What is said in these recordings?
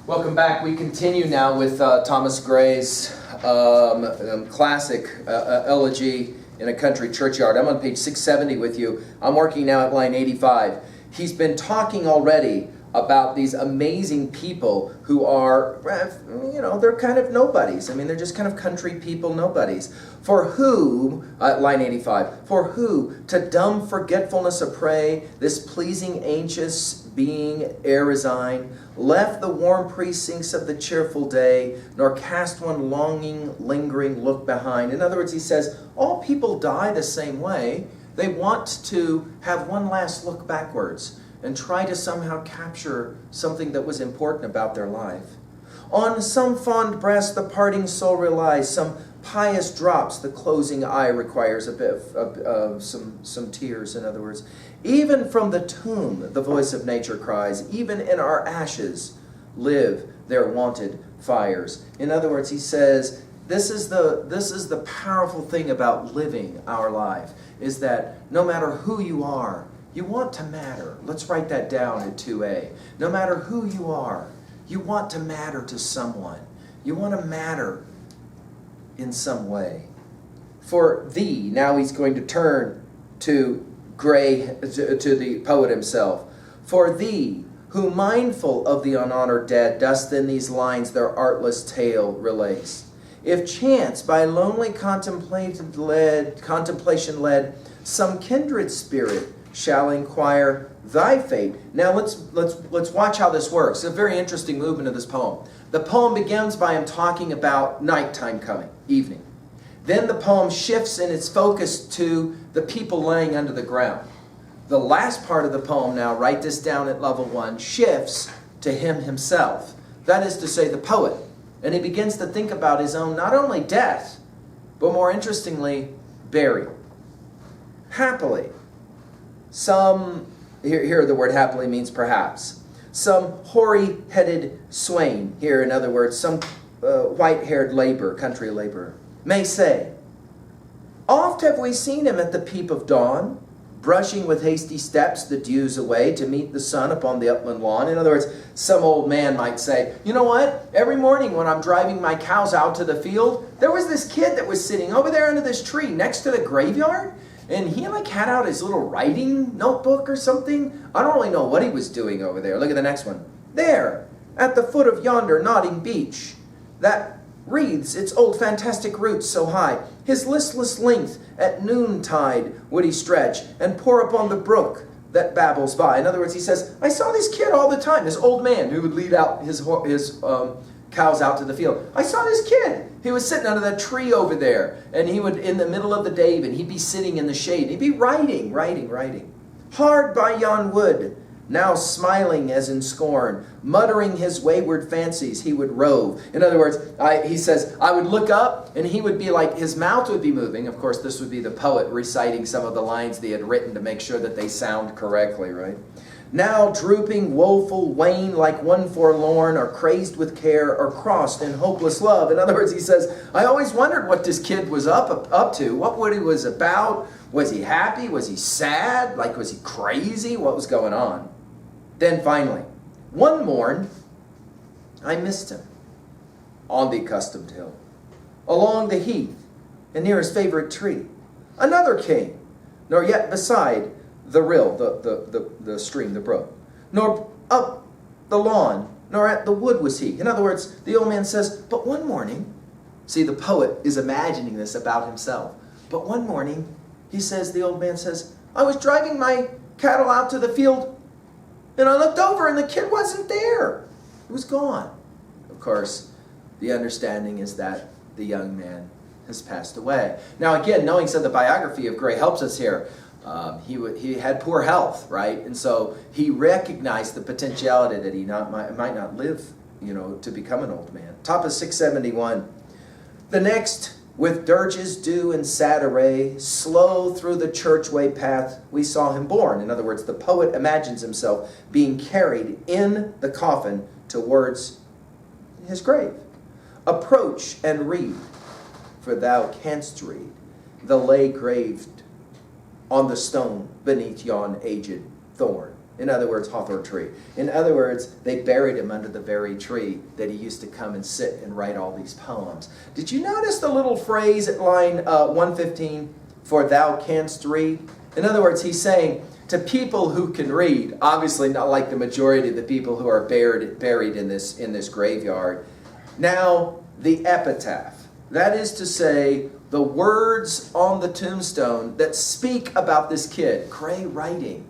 Welcome back. We continue now with Thomas Gray's classic Elegy in a Country Churchyard. I'm on page 670 with you. I'm working now at line 85. He's been talking already about these amazing people who are, they're kind of nobodies. I mean, they're just kind of country people, nobodies. For whom, line 85, for who, to dumb forgetfulness a prey, this pleasing anxious being ere resign, left the warm precincts of the cheerful day, nor cast one longing, lingering look behind. In other words, he says, all people die the same way. They want to have one last look backwards and try to somehow capture something that was important about their life. On some fond breast the parting soul relies, some pious drops the closing eye requires, a bit of some tears, in other words. Even from the tomb the voice of nature cries, even in our ashes live their wonted fires. In other words, he says, this is the powerful thing about living our life, is that no matter who you are, you want to matter. Let's write that down in 2a. No matter who you are, you want to matter to someone. You want to matter in some way. For thee, now he's going to turn to Gray, to the poet himself. For thee, who mindful of the unhonored dead, dost in these lines their artless tale relace. If chance by lonely contemplation led, some kindred spirit shall inquire thy fate. Now let's watch how this works. It's a very interesting movement of this poem. The poem begins by him talking about nighttime coming, evening. Then the poem shifts in its focus to the people laying under the ground. The last part of the poem now, write this down at level 1, shifts to him himself. That is to say, the poet. And he begins to think about his own, not only death, but more interestingly, burial. Happily, here the word happily means perhaps, some hoary-headed swain, here in other words, some white-haired country laborer, may say, oft have we seen him at the peep of dawn, brushing with hasty steps the dews away to meet the sun upon the upland lawn. In other words, some old man might say, you know what? Every morning when I'm driving my cows out to the field, there was this kid that was sitting over there under this tree next to the graveyard, and he had out his little writing notebook or something. I don't really know what he was doing over there. Look at the next one. There, at the foot of yonder nodding beech, that wreathes its old fantastic roots so high, his listless length at noontide would he stretch, and pour upon the brook that babbles by. In other words, he says, I saw this kid all the time, this old man who would lead out his cows out to the field. I saw this kid. He was sitting under that tree over there, and he would, in the middle of the day, and he'd be sitting in the shade. He'd be writing. Hard by yon wood, now smiling as in scorn, muttering his wayward fancies, he would rove. In other words, he says, I would look up, and he would be like, his mouth would be moving. Of course, this would be the poet reciting some of the lines they had written to make sure that they sound correctly, right? Now drooping, woeful, wan, like one forlorn, or crazed with care, or crossed in hopeless love. In other words, he says, I always wondered what this kid was up to, what he was about. Was he happy? Was he sad? Was he crazy? What was going on? Then finally, one morn, I missed him on the accustomed hill, along the heath, and near his favorite tree. Another came, nor yet beside the rill, the stream, the brook, nor up the lawn, nor at the wood was he. In other words, the old man says, but one morning, see, the poet is imagining this about himself. But one morning, the old man says, I was driving my cattle out to the field, and I looked over and the kid wasn't there. He was gone. Of course, the understanding is that the young man has passed away. Now again, knowing so the biography of Gray helps us here. He had poor health, right? And so he recognized the potentiality that he might not live, to become an old man. Top of 671. The next, with dirges due and sad array, slow through the churchway path we saw him borne. In other words, the poet imagines himself being carried in the coffin towards his grave. Approach and read, for thou canst read, the lay graved on the stone beneath yon aged thorn. In other words, hawthorn tree. In other words, they buried him under the very tree that he used to come and sit and write all these poems. Did you notice the little phrase at line 115, for thou canst read? In other words, he's saying to people who can read, obviously not like the majority of the people who are buried in this graveyard. Now, the epitaph. That is to say, the words on the tombstone that speak about this kid, Gray writing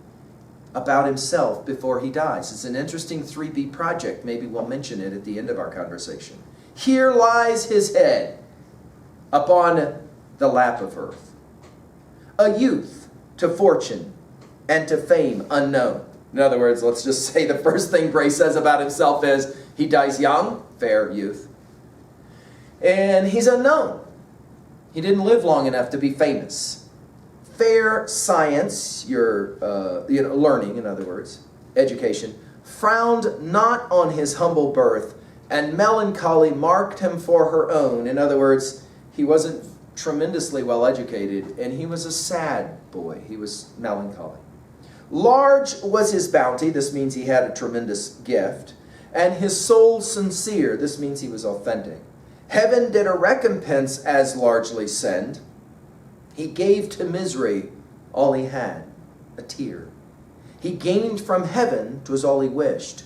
about himself before he dies. It's an interesting 3B project. Maybe we'll mention it at the end of our conversation. Here lies his head upon the lap of earth. A youth to fortune and to fame unknown. In other words, let's just say the first thing Gray says about himself is he dies young, fair youth, and he's unknown. He didn't live long enough to be famous. Fair science, your learning, in other words, education, frowned not on his humble birth, and melancholy marked him for her own. In other words, he wasn't tremendously well educated, and he was a sad boy. He was melancholy. Large was his bounty. This means he had a tremendous gift. And his soul sincere. This means he was authentic. Heaven did a recompense as largely send. He gave to misery all he had, a tear. He gained from heaven, 'twas all he wished,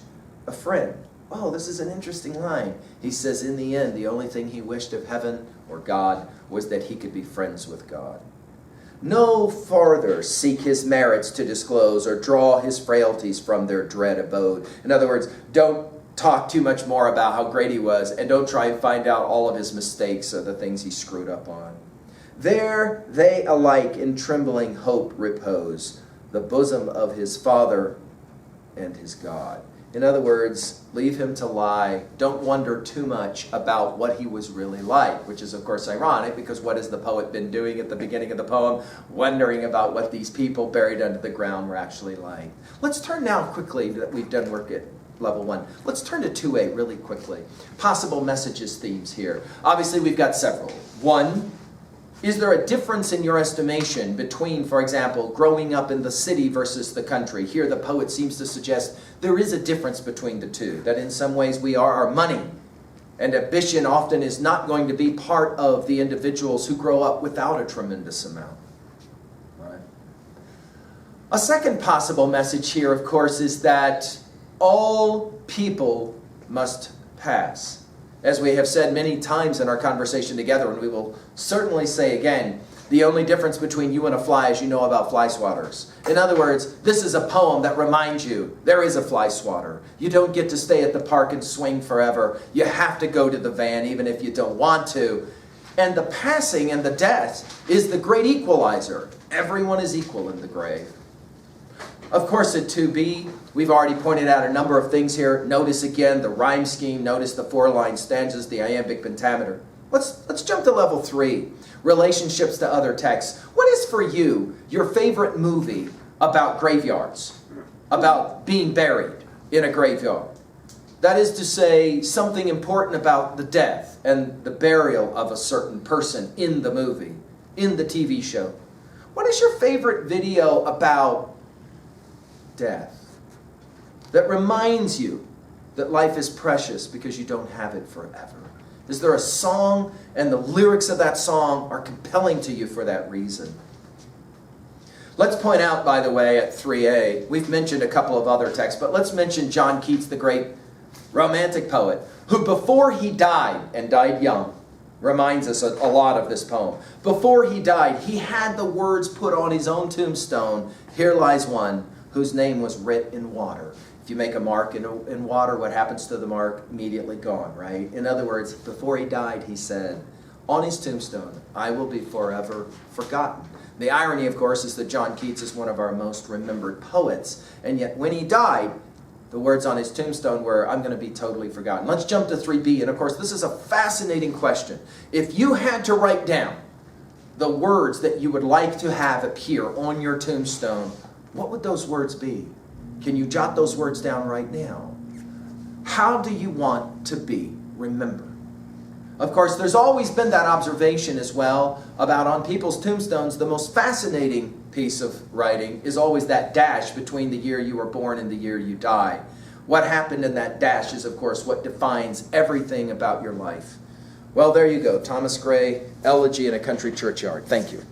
a friend. Oh, this is an interesting line. He says in the end, the only thing he wished of heaven or God was that he could be friends with God. No farther seek his merits to disclose or draw his frailties from their dread abode. In other words, don't talk too much more about how great he was, and don't try and find out all of his mistakes or the things he screwed up on. There they alike in trembling hope repose, the bosom of his Father and his God. In other words, leave him to lie. Don't wonder too much about what he was really like, which is, of course, ironic, because what has the poet been doing at the beginning of the poem? Wondering about what these people buried under the ground were actually like. Let's turn now quickly, that we've done work at level 1. Let's turn to 2A really quickly. Possible messages, themes here. Obviously, we've got several. 1, is there a difference in your estimation between, for example, growing up in the city versus the country? Here the poet seems to suggest there is a difference between the two, that in some ways we are our money, and ambition often is not going to be part of the individuals who grow up without a tremendous amount. Right. A second possible message here, of course, is that all people must pass. As we have said many times in our conversation together, and we will certainly say again, the only difference between you and a fly is you know about fly swatters. In other words, this is a poem that reminds you there is a fly swatter. You don't get to stay at the park and swing forever. You have to go to the van even if you don't want to. And the passing and the death is the great equalizer. Everyone is equal in the grave. Of course, at 2B, we've already pointed out a number of things here. Notice again the rhyme scheme. Notice the 4-line stanzas, the iambic pentameter. Let's jump to level 3, relationships to other texts. What is for you your favorite movie about graveyards, about being buried in a graveyard? That is to say, something important about the death and the burial of a certain person in the movie, in the TV show. What is your favorite video about death that reminds you that life is precious because you don't have it forever? Is there a song and the lyrics of that song are compelling to you for that reason? Let's point out, by the way, at 3A, we've mentioned a couple of other texts, but let's mention John Keats, the great romantic poet, who before he died, and died young, reminds us a lot of this poem. Before he died, he had the words put on his own tombstone, here lies one whose name was writ in water. If you make a mark in water, what happens to the mark? Immediately gone, right? In other words, before he died, he said, on his tombstone, I will be forever forgotten. The irony, of course, is that John Keats is one of our most remembered poets, and yet when he died, the words on his tombstone were, I'm going to be totally forgotten. Let's jump to 3B, and of course, this is a fascinating question. If you had to write down the words that you would like to have appear on your tombstone, what would those words be? Can you jot those words down right now? How do you want to be remembered? Of course, there's always been that observation as well about on people's tombstones, the most fascinating piece of writing is always that dash between the year you were born and the year you die. What happened in that dash is, of course, what defines everything about your life. Well, there you go. Thomas Gray, Elegy in a Country Churchyard. Thank you.